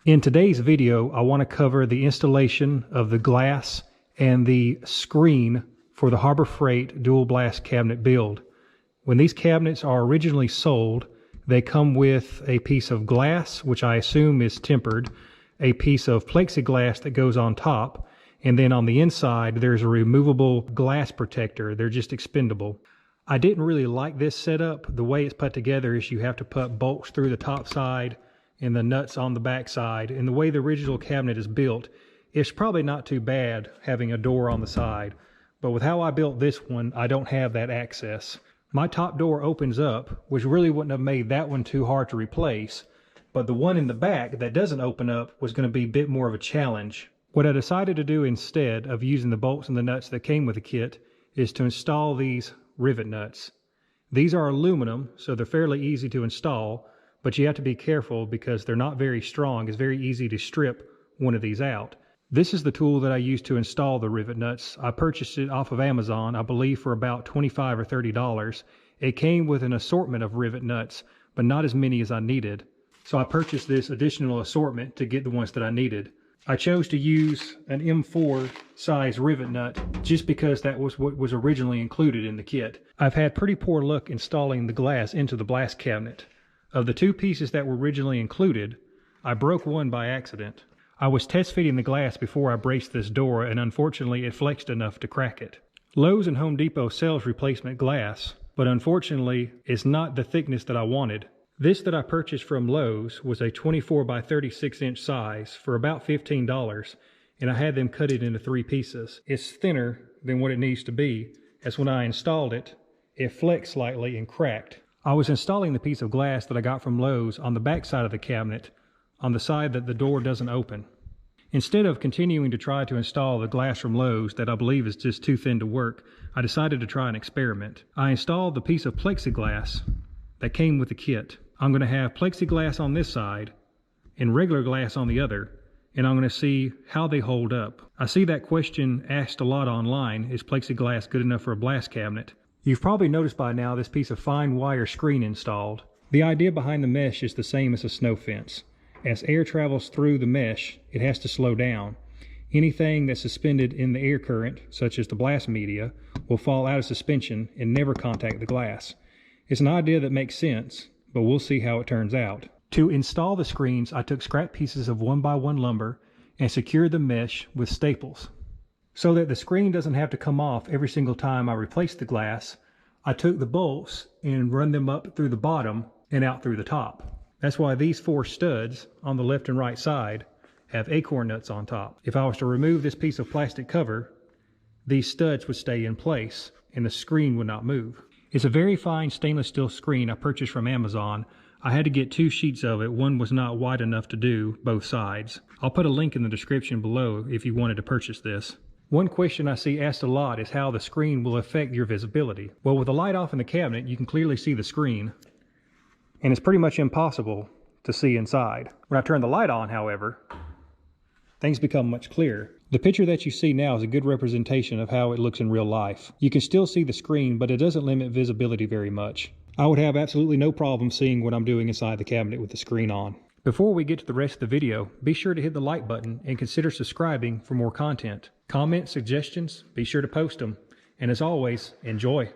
In today's video, I want to cover the installation of the glass and the screen for the Harbor Freight dual blast cabinet build. When these cabinets are originally sold, they come with a piece of glass, which I assume is tempered, a piece of plexiglass that goes on top, and then on the inside there's a removable glass protector. They're just expendable. I didn't really like this setup. The way it's put together is you have to put bolts through the top side and the nuts on the back side. And the way the original cabinet is built, it's probably not too bad having a door on the side. But with how I built this one, I don't have that access. My top door opens up, which really wouldn't have made that one too hard to replace. But the one in the back that doesn't open up was going to be a bit more of a challenge. What I decided to do instead of using the bolts and the nuts that came with the kit is to install these rivet nuts. These are aluminum, so they're fairly easy to install, but you have to be careful because they're not very strong. It's very easy to strip one of these out. This is the tool that I used to install the rivet nuts. I purchased it off of Amazon, I believe for about $25 or $30. It came with an assortment of rivet nuts, but not as many as I needed. So I purchased this additional assortment to get the ones that I needed. I chose to use an M4 size rivet nut just because that was what was originally included in the kit. I've had pretty poor luck installing the glass into the blast cabinet. Of the two pieces that were originally included, I broke one by accident. I was test fitting the glass before I braced this door, and unfortunately it flexed enough to crack it. Lowe's and Home Depot sells replacement glass, but unfortunately it's not the thickness that I wanted. This that I purchased from Lowe's was a 24 by 36 inch size for about $15, and I had them cut it into 3 pieces. It's thinner than what it needs to be, as when I installed it, it flexed slightly and cracked. I was installing the piece of glass that I got from Lowe's on the back side of the cabinet, on the side that the door doesn't open. Instead of continuing to try to install the glass from Lowe's that I believe is just too thin to work, I decided to try an experiment. I installed the piece of plexiglass that came with the kit. I'm going to have plexiglass on this side and regular glass on the other, and I'm going to see how they hold up. I see that question asked a lot online: is plexiglass good enough for a blast cabinet? You've probably noticed by now this piece of fine wire screen installed. The idea behind the mesh is the same as a snow fence. As air travels through the mesh, it has to slow down. Anything that's suspended in the air current, such as the blast media, will fall out of suspension and never contact the glass. It's an idea that makes sense, but we'll see how it turns out. To install the screens, I took scrap pieces of 1x1 lumber and secured the mesh with staples. So that the screen doesn't have to come off every single time I replace the glass, I took the bolts and run them up through the bottom and out through the top. That's why these 4 studs on the left and right side have Acorn nuts on top. If I was to remove this piece of plastic cover, these studs would stay in place and the screen would not move. It's a very fine stainless steel screen I purchased from Amazon. I had to get 2 sheets of it. One was not wide enough to do both sides. I'll put a link in the description below if you wanted to purchase this. One question I see asked a lot is how the screen will affect your visibility. Well, with the light off in the cabinet, you can clearly see the screen, and it's pretty much impossible to see inside. When I turn the light on, however, things become much clearer. The picture that you see now is a good representation of how it looks in real life. You can still see the screen, but it doesn't limit visibility very much. I would have absolutely no problem seeing what I'm doing inside the cabinet with the screen on. Before we get to the rest of the video, be sure to hit the like button and consider subscribing for more content. Comments, suggestions, be sure to post them. And as always, enjoy.